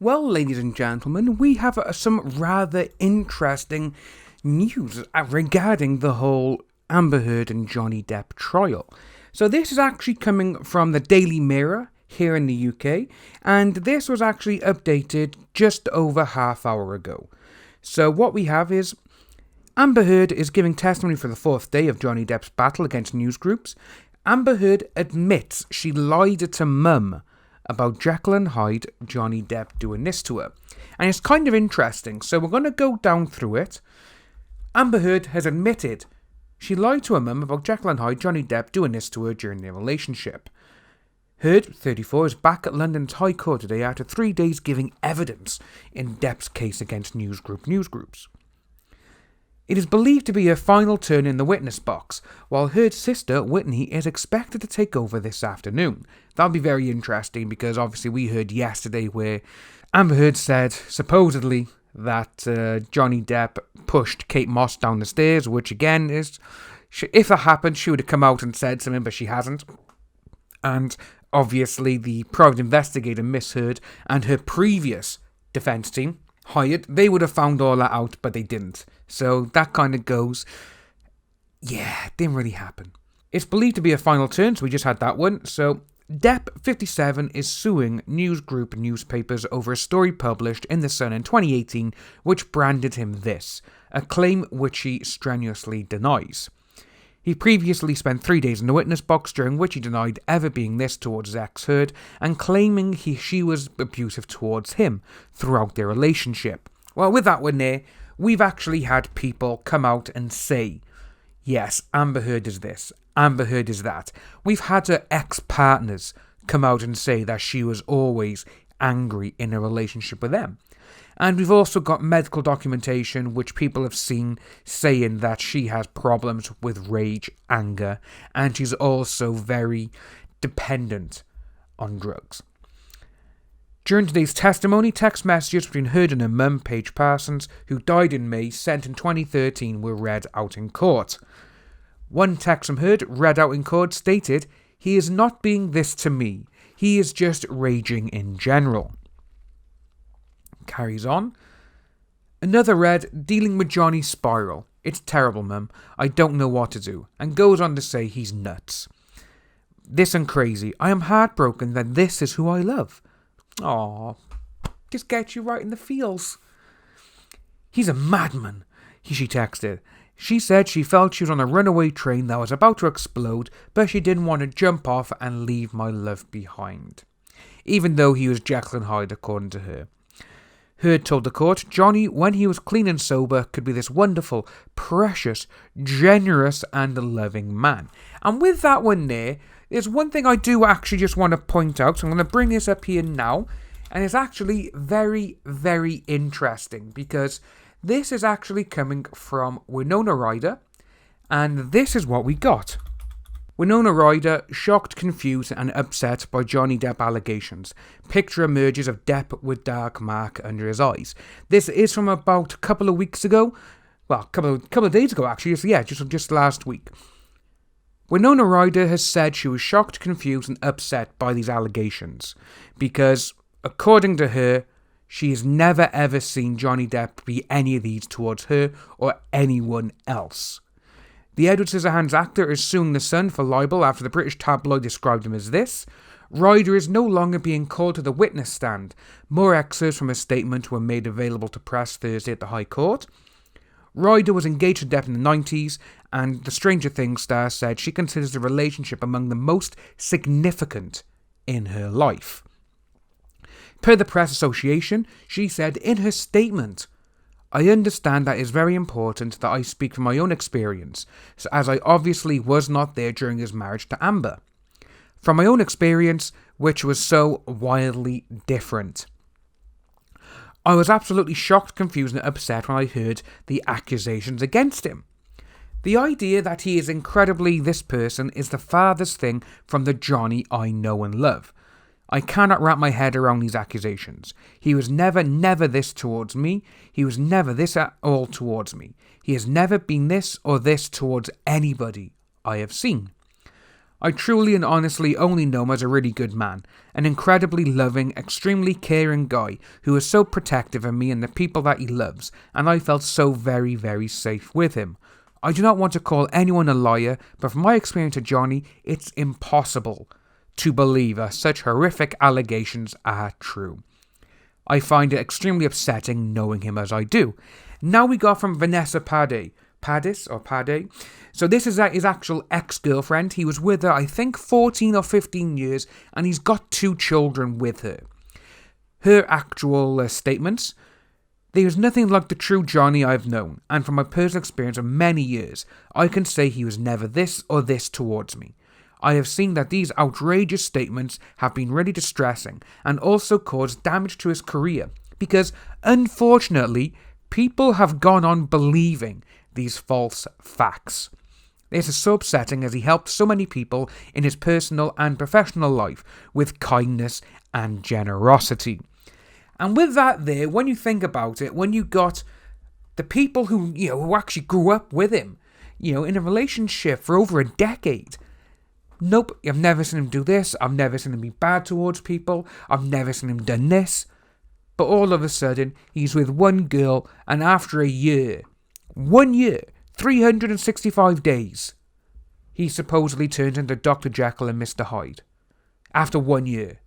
Well, ladies and gentlemen, we have some rather interesting news regarding the whole Amber Heard and Johnny Depp trial. So this is actually coming from the Daily Mirror here in the UK, and this was actually updated just over half hour ago. So what we have is Amber Heard is giving testimony for the fourth day of Johnny Depp's battle against news groups. Amber Heard admits she lied to Mum about Jekyll and Hyde, Johnny Depp doing this to her. And it's kind of interesting, so we're going to go down through it. Amber Heard has admitted she lied to her mum about Jekyll and Hyde, Johnny Depp doing this to her during their relationship. Heard, 34, is back at London's High Court today after 3 days giving evidence in Depp's case against news groups. It is believed to be her final turn in the witness box, while Heard's sister, Whitney, is expected to take over this afternoon. That'll be very interesting because obviously we heard yesterday where Amber Heard said, supposedly, that Johnny Depp pushed Kate Moss down the stairs, which again is, if that happened, she would have come out and said something, but she hasn't. And obviously the private investigator, Miss Heard, and her previous defence team, hired, they would have found all that out, but they didn't. So that kind of goes, yeah, it didn't really happen. It's believed to be a final turn, so we just had that one. So Depp, 57, is suing news group newspapers over a story published in The Sun in 2018, which branded him this, a claim which he strenuously denies. He previously spent 3 days in the witness box, during which he denied ever being this towards his ex-Heard, and claiming she was abusive towards him throughout their relationship. Well, with that one there, we've actually had people come out and say, yes, Amber Heard is this, Amber Heard is that. We've had her ex-partners come out and say that she was always angry in a relationship with them. And we've also got medical documentation which people have seen saying that she has problems with rage, anger, and she's also very dependent on drugs. During today's testimony, text messages between Heard and her mum, Paige Parsons, who died in May, sent in 2013, were read out in court. One text from Heard, read out in court, stated, "He is not being this to me. He is just raging in general." Carries on. Another read, "Dealing with Johnny's spiral. It's terrible, Mum. I don't know what to do." And goes on to say he's nuts. This and crazy. "I am heartbroken that this is who I love." Aww. Just gets you right in the feels. "He's a madman," she texted. She said she felt she was on a runaway train that was about to explode, but she didn't want to jump off and leave my love behind. Even though he was Jekyll and Hyde, according to her. Heard told the court, Johnny, when he was clean and sober, could be this wonderful, precious, generous and loving man. And with that one there's one thing I do actually just want to point out, so I'm going to bring this up here now, and it's actually very, very interesting, because this is actually coming from Winona Ryder, and this is what we got. Winona Ryder, shocked, confused and upset by Johnny Depp allegations. Picture emerges of Depp with dark mark under his eyes. This is from about a couple of weeks ago. Well, a couple of days ago actually, just last week. Winona Ryder has said she was shocked, confused and upset by these allegations. Because, according to her, she has never ever seen Johnny Depp be any of these towards her or anyone else. The Edward Scissorhands actor is suing The Sun for libel after the British tabloid described him as this. Ryder is no longer being called to the witness stand. More excerpts from her statement were made available to press Thursday at the High Court. Ryder was engaged to Depp in the 90s, and the Stranger Things star said she considers the relationship among the most significant in her life. Per the Press Association, she said in her statement, "I understand that it is very important that I speak from my own experience, as I obviously was not there during his marriage to Amber. From my own experience, which was so wildly different. I was absolutely shocked, confused and upset when I heard the accusations against him. The idea that he is incredibly this person is the farthest thing from the Johnny I know and love. I cannot wrap my head around these accusations. He was never this towards me. He was never this at all towards me. He has never been this or this towards anybody I have seen. I truly and honestly only know him as a really good man, an incredibly loving, extremely caring guy who is so protective of me and the people that he loves, and I felt so very, very safe with him. I do not want to call anyone a liar, but from my experience with Johnny, it's impossible to believe that such horrific allegations are true. I find it extremely upsetting knowing him as I do. Now we got from Vanessa Paday. So this is his actual ex-girlfriend. He was with her, I think, 14 or 15 years, and he's got 2 children with her. Her actual statements: there is nothing like the true Johnny I've known, and from my personal experience of many years, I can say he was never this or this towards me. I have seen that these outrageous statements have been really distressing and also caused damage to his career, because unfortunately, people have gone on believing these false facts. This is so upsetting, as he helped so many people in his personal and professional life with kindness and generosity. And with that there, when you think about it, when you got the people who actually grew up with him, in a relationship for over a decade, nope, I've never seen him do this, I've never seen him be bad towards people, I've never seen him done this. But all of a sudden, he's with one girl, and after a year, 1 year, 365 days, he supposedly turns into Dr. Jekyll and Mr. Hyde. After 1 year.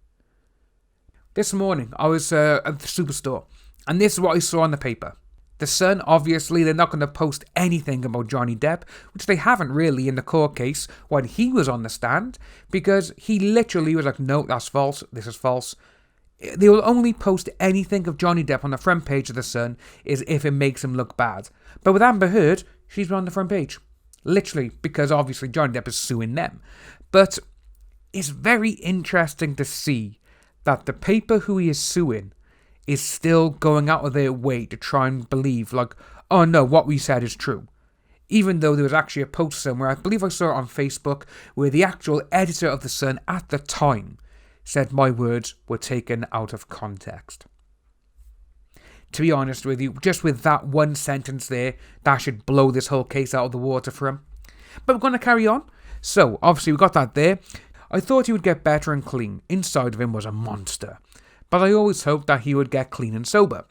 This morning, I was at the superstore, and this is what I saw on the paper. The Sun, obviously, they're not going to post anything about Johnny Depp, which they haven't really in the court case when he was on the stand, because he literally was like, no, that's false, this is false. They will only post anything of Johnny Depp on the front page of The Sun is if it makes him look bad. But with Amber Heard, she's on the front page. Literally, because obviously Johnny Depp is suing them. But it's very interesting to see that the paper who he is suing is still going out of their way to try and believe, like, oh no, what we said is true. Even though there was actually a post somewhere, I believe I saw it on Facebook, where the actual editor of The Sun at the time said my words were taken out of context. To be honest with you, just with that one sentence there, that should blow this whole case out of the water for him. But we're going to carry on. So, obviously we got that there. I thought he would get better and clean. Inside of him was a monster. But I always hoped that he would get clean and sober.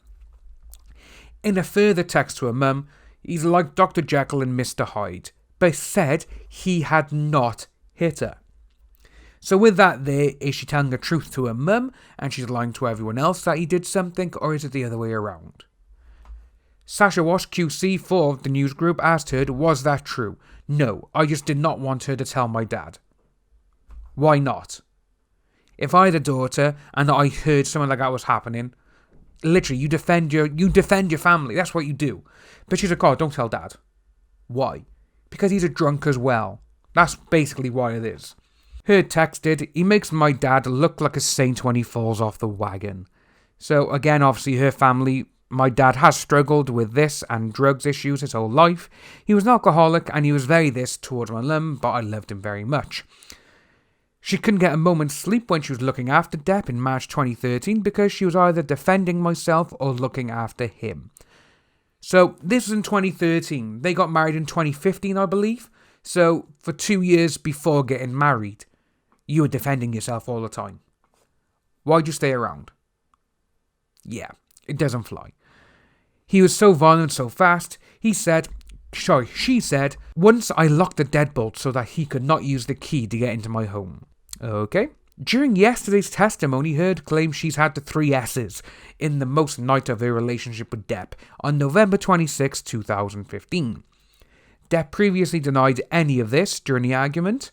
In a further text to her mum, he's like Dr. Jekyll and Mr. Hyde, but said he had not hit her. So with that there, is she telling the truth to her mum and she's lying to everyone else that he did something, or is it the other way around? Sasha Wash QC for the news group asked her, was that true? No, I just did not want her to tell my dad. Why not? If I had a daughter and I heard something like that was happening, literally, you defend your family. That's what you do. But she's like, oh, don't tell dad. Why? Because he's a drunk as well. That's basically why it is. Her texted, he makes my dad look like a saint when he falls off the wagon. So again, obviously her family, my dad has struggled with this and drugs issues his whole life. He was an alcoholic and he was very this towards my mum, but I loved him very much. She couldn't get a moment's sleep when she was looking after Depp in March 2013 because she was either defending myself or looking after him. So this was in 2013. They got married in 2015, I believe. So for 2 years before getting married, you were defending yourself all the time. Why'd you stay around? Yeah, it doesn't fly. He was so violent so fast, she said, once I locked the deadbolt so that he could not use the key to get into my home. Okay. During yesterday's testimony, Heard claimed she's had the 3 S's in the most night of her relationship with Depp on November 26, 2015. Depp previously denied any of this during the argument.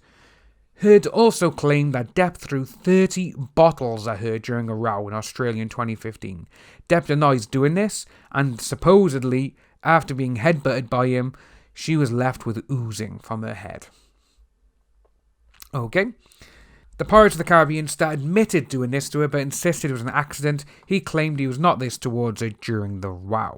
Heard also claimed that Depp threw 30 bottles at her during a row in Australia in 2015. Depp denies doing this, and supposedly, after being headbutted by him, she was left with oozing from her head. Okay. The Pirates of the Caribbean star admitted doing this to her, but insisted it was an accident. He claimed he was not this towards her during the row.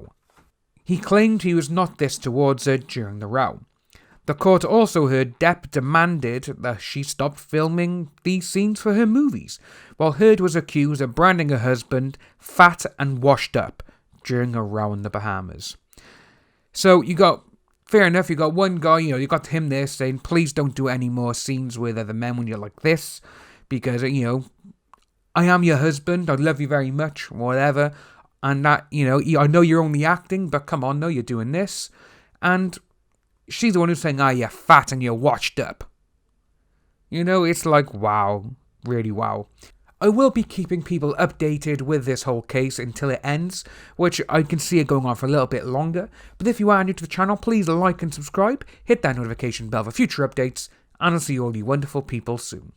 The court also heard Depp demanded that she stop filming these scenes for her movies, while Heard was accused of branding her husband fat and washed up during a row in the Bahamas. So you got fair enough, you got one guy, you got him there saying, please don't do any more scenes with other men when you're like this, because, I am your husband, I love you very much, whatever, and that, I know you're only acting, but come on, no, you're doing this, and she's the one who's saying, you're fat and you're washed up. It's like, wow, really wow. I will be keeping people updated with this whole case until it ends, which I can see it going on for a little bit longer. But if you are new to the channel, please like and subscribe, hit that notification bell for future updates, and I'll see all you wonderful people soon.